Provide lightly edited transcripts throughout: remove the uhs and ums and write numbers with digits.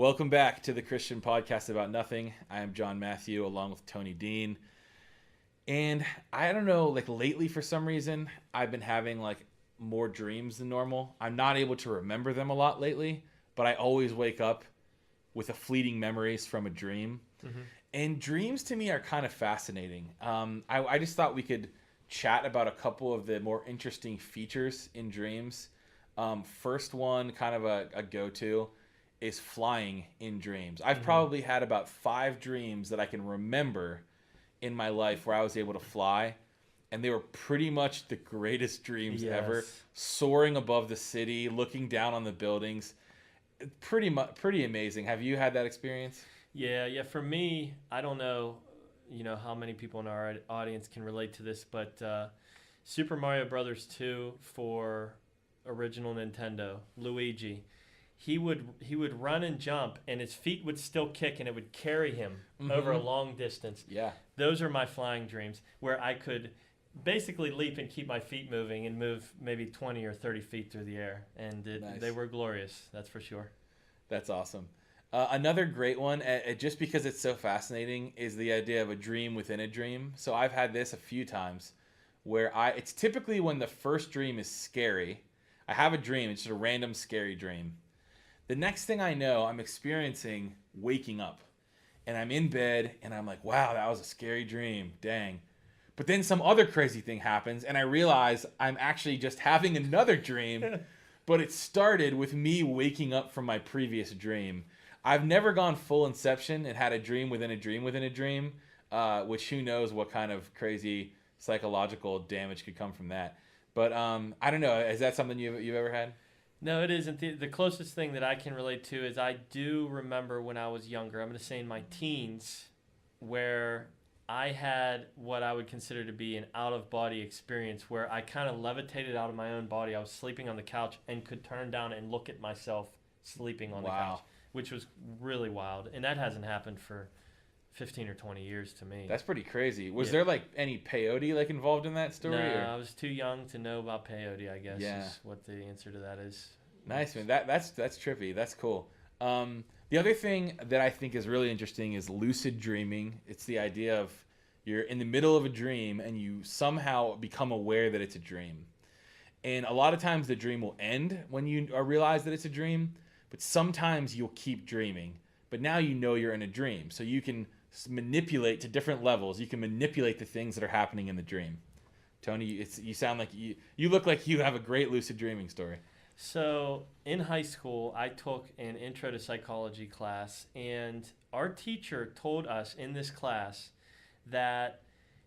Welcome back to the Christian Podcast About Nothing. I am John Matthew along with Tony Dean. And I don't know, like lately for some reason, I've been having like more dreams than normal. I'm not able to remember them a lot lately, but I always wake up with a fleeting memories from a dream. Mm-hmm. And dreams to me are kind of fascinating. I just thought we could chat about a couple of the more interesting features in dreams. First one, kind of a go-to, is flying in dreams. I've probably had about 5 dreams that I can remember in my life where I was able to fly, and they were pretty much the greatest dreams ever. Soaring above the city, looking down on the buildings, pretty amazing. Have you had that experience? Yeah. For me, I don't know, how many people in our audience can relate to this, but Super Mario Brothers 2 for original Nintendo, Luigi. He would run and jump, and his feet would still kick, and it would carry him over a long distance. Yeah. Those are my flying dreams, where I could basically leap and keep my feet moving and move maybe 20 or 30 feet through the air. And they were glorious, that's for sure. That's awesome. Another great one, just because it's so fascinating, is the idea of a dream within a dream. So I've had this a few times where it's typically when the first dream is scary. I have a dream, it's just a random scary dream. The next thing I know, I'm experiencing waking up, and I'm in bed, and I'm like, wow, that was a scary dream, dang. But then some other crazy thing happens, and I realize I'm actually just having another dream, but it started with me waking up from my previous dream. I've never gone full Inception and had a dream within a dream within a dream, which who knows what kind of crazy psychological damage could come from that. But I don't know, is that something you've ever had? No, it isn't. The closest thing that I can relate to is I do remember when I was younger, I'm going to say in my teens, where I had what I would consider to be an out-of-body experience where I kind of levitated out of my own body. I was sleeping on the couch and could turn down and look at myself sleeping on the couch, which was really wild. And that hasn't happened for 15 or 20 years to me. That's pretty crazy. Was there like any peyote like involved in that story? No, or? I was too young to know about peyote, I guess, is what the answer to that is. Nice, man. That's trippy. That's cool. The other thing that I think is really interesting is lucid dreaming. It's the idea of you're in the middle of a dream and you somehow become aware that it's a dream. And a lot of times the dream will end when you realize that it's a dream, but sometimes you'll keep dreaming. But now you know you're in a dream, so you can manipulate to different levels. You can manipulate the things that are happening in the dream. Tony, you sound like you look like you have a great lucid dreaming story. So in high school, I took an intro to psychology class, and our teacher told us in this class that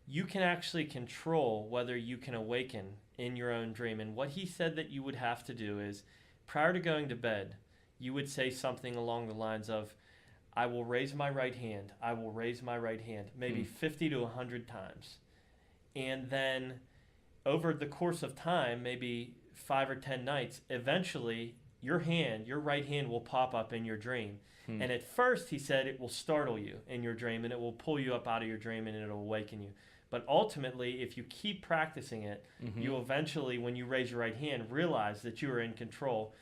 you can actually control whether you can awaken in your own dream. And what he said that you would have to do is, prior to going to bed, you would say something along the lines of, I will raise my right hand. I will raise my right hand, maybe 50 to 100 times. And then over the course of time, maybe 5 or 10 nights, eventually your right hand will pop up in your dream. And at first, he said, it will startle you in your dream and it will pull you up out of your dream and it'll awaken you. But ultimately, if you keep practicing it, you eventually, when you raise your right hand, realize that you are in control.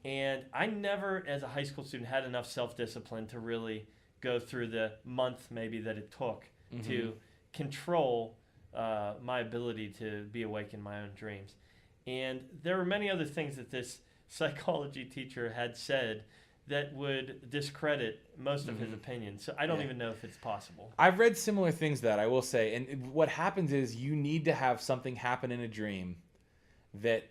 And I never, as a high school student, had enough self-discipline to really go through the month maybe that it took to control my ability to be awake in my own dreams. And there were many other things that this psychology teacher had said that would discredit most of his opinions. So I don't even know if it's possible. I've read similar things to that, I will say. And what happens is you need to have something happen in a dream that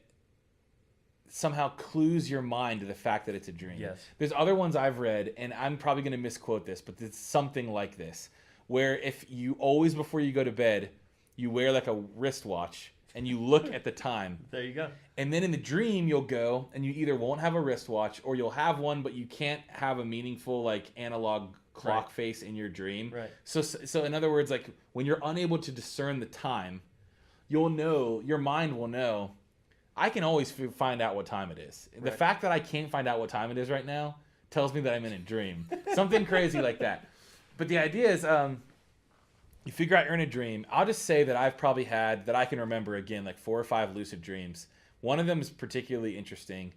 somehow clues your mind to the fact that it's a dream. Yes. There's other ones I've read, and I'm probably going to misquote this, but it's something like this, where if you always, before you go to bed, you wear like a wristwatch, and you look at the time. There you go. And then in the dream, you'll go, and you either won't have a wristwatch, or you'll have one, but you can't have a meaningful like analog clock face in your dream. Right. So in other words, like when you're unable to discern the time, you'll know, your mind will know, I can always find out what time it is. The fact that I can't find out what time it is right now tells me that I'm in a dream. Something crazy like that. But the idea is you figure out you're in a dream. I'll just say that I've probably had, that I can remember again, like 4 or 5 lucid dreams. One of them is particularly interesting.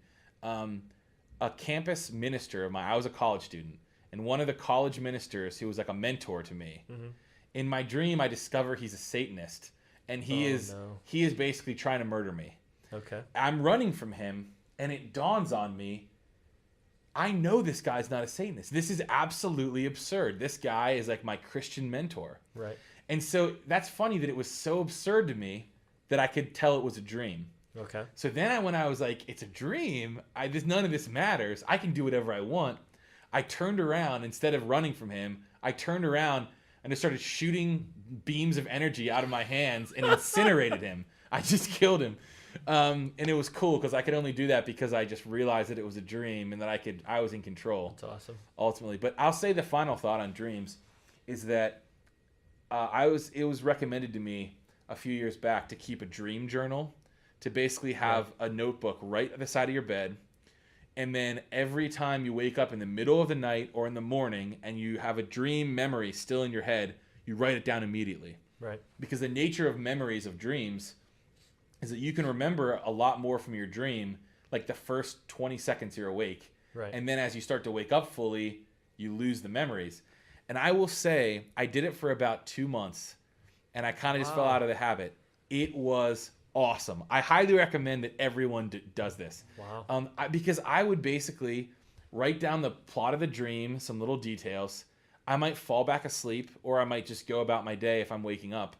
a campus minister of mine. I was a college student, and one of the college ministers who was like a mentor to me. Mm-hmm. In my dream, I discover he's a Satanist, and he is basically trying to murder me. Okay. I'm running from him, and it dawns on me, I know this guy's not a Satanist. This is absolutely absurd. This guy is like my Christian mentor. Right. And so that's funny that it was so absurd to me that I could tell it was a dream. Okay. So then when I was like, it's a dream, none of this matters. I can do whatever I want. I turned around, instead of running from him, I turned around and I started shooting beams of energy out of my hands and incinerated him. I just killed him. And it was cool because I could only do that because I just realized that it was a dream and that I was in control. That's awesome. Ultimately. But I'll say the final thought on dreams is that it was recommended to me a few years back to keep a dream journal, to basically have a notebook right at the side of your bed. And then every time you wake up in the middle of the night or in the morning and you have a dream memory still in your head, you write it down immediately. Right. Because the nature of memories of dreams is that you can remember a lot more from your dream, like the first 20 seconds you're awake. Right. And then as you start to wake up fully, you lose the memories. And I will say, I did it for about 2 months, and I kind of just fell out of the habit. It was awesome. I highly recommend that everyone does this. Wow. Because I would basically write down the plot of the dream, some little details. I might fall back asleep, or I might just go about my day if I'm waking up.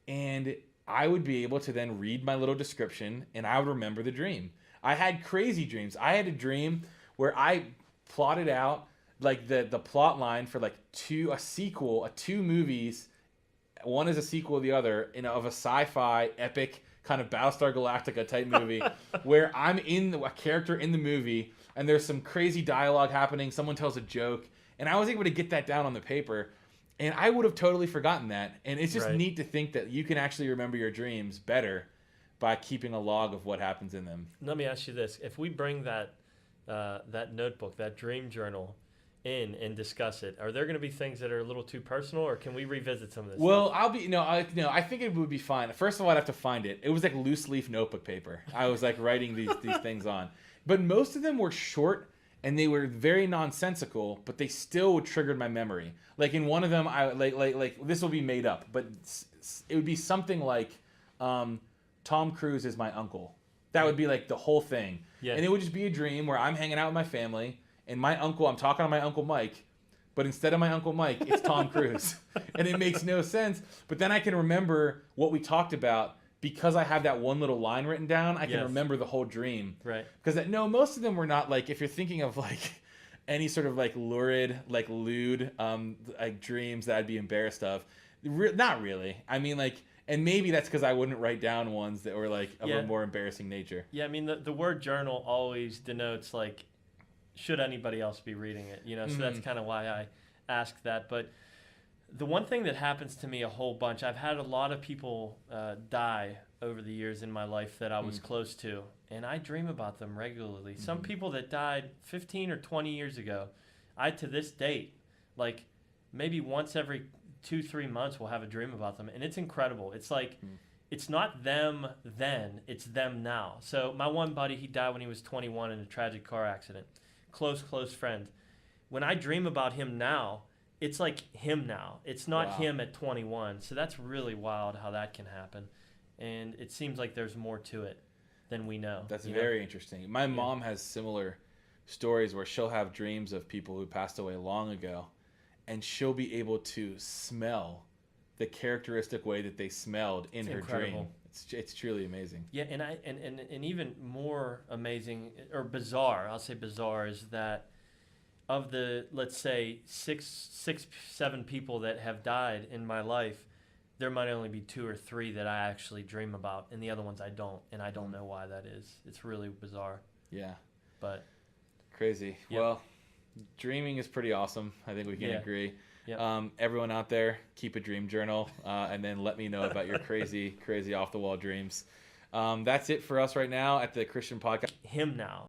And I would be able to then read my little description, and I would remember the dream. I had crazy dreams. I had a dream where I plotted out like the plot line for like two movies. One is a sequel of the other, of a sci-fi epic kind of Battlestar Galactica type movie where I'm a character in the movie and there's some crazy dialogue happening. Someone tells a joke, and I was able to get that down on the paper, and I would have totally forgotten that. And it's just neat to think that you can actually remember your dreams better by keeping a log of what happens in them. Let me ask you this. If we bring that notebook, that dream journal in and discuss it, are there going to be things that are a little too personal, or can we revisit some of this Well, stuff? I think it would be fine. First of all, I'd have to find it. It was like loose leaf notebook paper. I was like writing these things on. But most of them were short and they were very nonsensical, but they still triggered my memory. Like in one of them, I like this will be made up, but it would be something like Tom Cruise is my uncle. That would be like the whole thing. Yeah. And it would just be a dream where I'm hanging out with my family, and I'm talking to my Uncle Mike, but instead of my Uncle Mike, it's Tom Cruise. And it makes no sense. But then I can remember what we talked about because I have that one little line written down. I can remember the whole dream. Right. Because most of them were not like, if you're thinking of like any sort of like lurid, like lewd, like dreams that I'd be embarrassed of. Not really. I mean, like, and maybe that's because I wouldn't write down ones that were like of a more embarrassing nature. Yeah, I mean, the word journal always denotes like, should anybody else be reading it? So that's kind of why I asked that. But the one thing that happens to me a whole bunch, I've had a lot of people die over the years in my life that I was close to, and I dream about them regularly. Some people that died 15 or 20 years ago, I to this date, like maybe once every 2-3 months, will have a dream about them, and it's incredible. It's like it's not them then, it's them now. So my one buddy, he died when he was 21 in a tragic car accident. Close friend. When I dream about him now, it's like him now. It's not him at 21. So that's really wild how that can happen. And it seems like there's more to it than we know. That's very interesting. My mom has similar stories where she'll have dreams of people who passed away long ago, and she'll be able to smell the characteristic way that they smelled in her dream. It's truly amazing. Yeah, and even more amazing or bizarre, I'll say bizarre, is that of the, let's say, 7 people that have died in my life, there might only be 2 or 3 that I actually dream about, and the other ones I don't, and I don't know why that is. It's really bizarre. Yeah. But crazy. Yep. Well, dreaming is pretty awesome. I think we can agree. Yep. Everyone out there, keep a dream journal, and then let me know about your crazy off the wall dreams. That's it for us right now at the Christian Podcast. Him now.